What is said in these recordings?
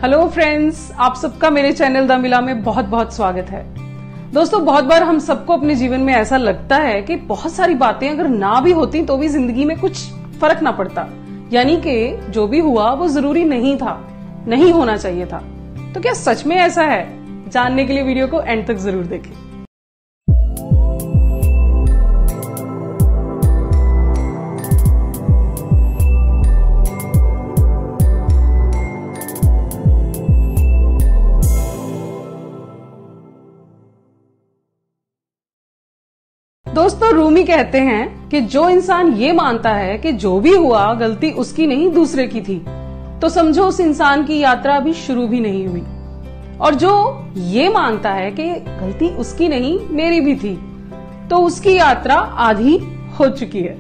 Hello friends, आप सबका मेरे चैनल द मिला में बहुत बहुत स्वागत है। दोस्तों, बहुत बार हम सबको अपने जीवन में ऐसा लगता है कि बहुत सारी बातें अगर ना भी होती तो भी जिंदगी में कुछ फर्क ना पड़ता, यानी कि जो भी हुआ वो जरूरी नहीं था, नहीं होना चाहिए था। तो क्या सच में ऐसा है? जानने के लिए वीडियो को एंड तक जरूर देखें। दोस्तों, रूमी कहते हैं कि जो इंसान ये मानता है कि जो भी हुआ गलती उसकी नहीं दूसरे की थी, तो समझो उस इंसान की यात्रा अभी शुरू भी नहीं हुई। और जो ये मानता है कि गलती उसकी नहीं मेरी भी थी, तो उसकी यात्रा आधी हो चुकी है।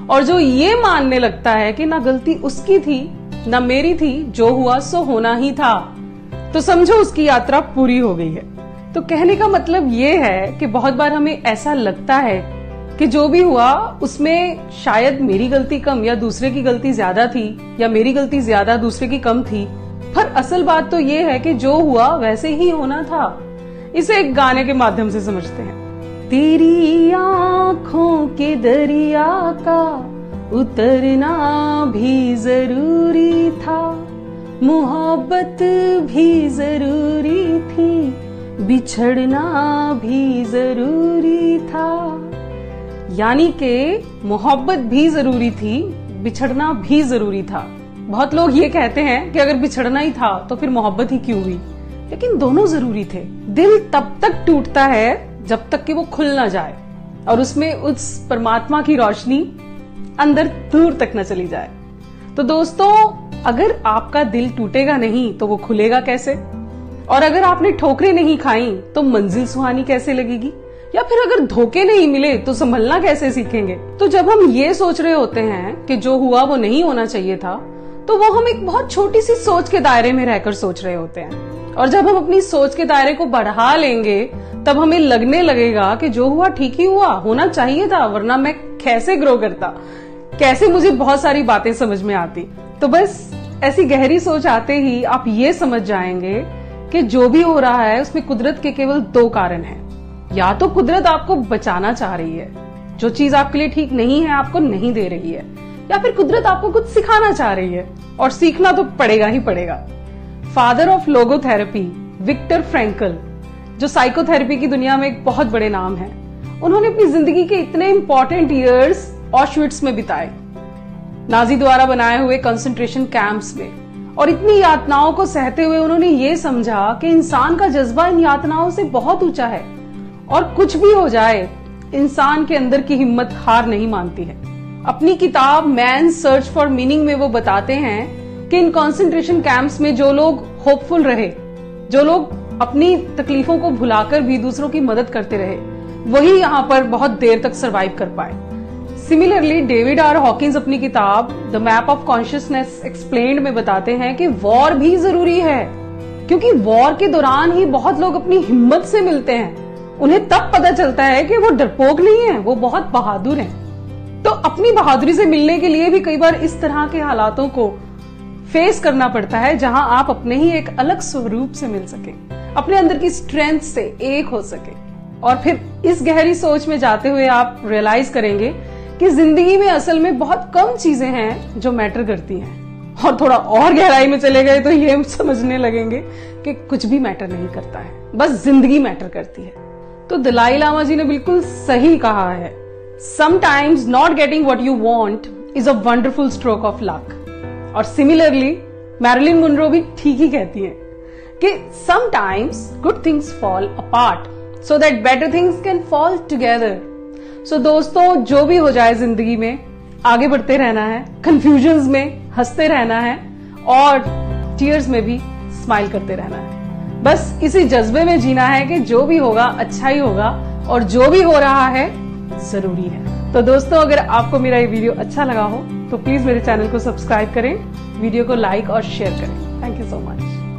और जो ये मानने लगता है कि ना गलती उसकी थी ना मेरी थी, जो हुआ सो होना ही था, तो समझो उसकी यात्रा पूरी हो गई है। तो कहने का मतलब ये है कि बहुत बार हमें ऐसा लगता है कि जो भी हुआ उसमें शायद मेरी गलती कम या दूसरे की गलती ज्यादा थी, या मेरी गलती ज्यादा दूसरे की कम थी। पर असल बात तो ये है कि जो हुआ वैसे ही होना था। इसे एक गाने के माध्यम से समझते हैं। तेरी आंखों के दरिया का उतरना भी जरूरी था, मोहब्बत भी जरूरी थी, बिछड़ना भी जरूरी था। यानी कि मोहब्बत भी जरूरी थी, बिछड़ना भी जरूरी था। बहुत लोग ये कहते हैं कि अगर बिछड़ना ही था तो फिर मोहब्बत ही क्यों हुई, लेकिन दोनों जरूरी थे। दिल तब तक टूटता है जब तक कि वो खुल ना जाए और उसमें उस परमात्मा की रोशनी अंदर दूर तक न चली जाए। तो दोस्तों, अगर आपका दिल टूटेगा नहीं तो वो खुलेगा कैसे? और अगर आपने ठोकरें नहीं खाई तो मंजिल सुहानी कैसे लगेगी? या फिर अगर धोखे नहीं मिले तो संभलना कैसे सीखेंगे? तो जब हम ये सोच रहे होते हैं कि जो हुआ वो नहीं होना चाहिए था, तो वो हम एक बहुत छोटी सी सोच के दायरे में रहकर सोच रहे होते हैं। और जब हम अपनी सोच के दायरे को बढ़ा लेंगे तब हमें लगने लगेगा कि जो हुआ ठीक ही हुआ, होना चाहिए था, वरना मैं कैसे ग्रो करता, कैसे मुझे बहुत सारी बातें समझ में आती। तो बस ऐसी गहरी सोच आते ही आप ये समझ जाएंगे कि जो भी हो रहा है उसमें कुदरत के केवल दो कारण हैं। या तो कुदरत आपको बचाना चाह रही है, जो चीज आपके लिए ठीक नहीं है आपको नहीं दे रही है, या फिर कुदरत आपको कुछ सिखाना चाह रही है, और सीखना तो पड़ेगा ही पड़ेगा। Father of logotherapy Viktor Frankl, जो साइकोथेरेपी की दुनिया में एक बहुत बड़े नाम है, उन्होंने अपनी जिंदगी के इतने इंपॉर्टेंट ईयर्स ऑशविट्ज में बिताए, नाजी द्वारा बनाए हुए कंसंट्रेशन कैंप्स में। और इतनी यातनाओं को सहते हुए उन्होंने ये समझा कि इंसान का जज्बा इन यातनाओं से बहुत ऊंचा है, और कुछ भी हो जाए इंसान के अंदर की हिम्मत हार नहीं मानती है। अपनी किताब मैन सर्च फॉर मीनिंग में वो बताते हैं कि इन कंसंट्रेशन कैंप्स में जो लोग होपफुल रहे, जो लोग अपनी तकलीफों को भुलाकर भी दूसरों की मदद करते रहे, वही यहाँ पर बहुत देर तक सरवाइव कर पाए। सिमिलरली डेविड आर हॉकिंस अपनी किताब the map of consciousness explained में बताते हैं कि वॉर भी जरूरी है, क्योंकि वॉर के दौरान ही बहुत लोग अपनी हिम्मत से मिलते हैं। उन्हें तब पता चलता है कि वो डरपोक नहीं है, वो बहुत बहादुर हैं। तो अपनी बहादुरी से मिलने के लिए भी कई बार इस तरह के हालातों को फेस करना पड़ता है, जहां आप अपने ही एक अलग स्वरूप से मिल सके, अपने अंदर की स्ट्रेंथ से एक हो सके। और फिर इस गहरी सोच में जाते हुए आप रियलाइज करेंगे कि जिंदगी में असल में बहुत कम चीजें हैं जो मैटर करती हैं। और थोड़ा और गहराई में चले गए तो ये समझने लगेंगे कि कुछ भी मैटर नहीं करता है, बस जिंदगी मैटर करती है। तो दलाई लामा जी ने बिल्कुल सही कहा है, sometimes not getting what you want is a wonderful stroke of luck. और सिमिलरली मैरिलिन मोनरो भी ठीक ही कहती हैं कि sometimes good things fall apart so that better things can fall together. So दोस्तों, जो भी हो जाए जिंदगी में आगे बढ़ते रहना है, कंफ्यूजन्स में हंसते रहना है, और टीयर्स में भी स्माइल करते रहना है। बस इसी जज्बे में जीना है कि जो भी होगा अच्छा ही होगा, और जो भी हो रहा है जरूरी है। तो दोस्तों, अगर आपको मेरा ये वीडियो अच्छा लगा हो तो प्लीज मेरे चैनल को सब्सक्राइब करें, वीडियो को लाइक और शेयर करें। Thank you so much.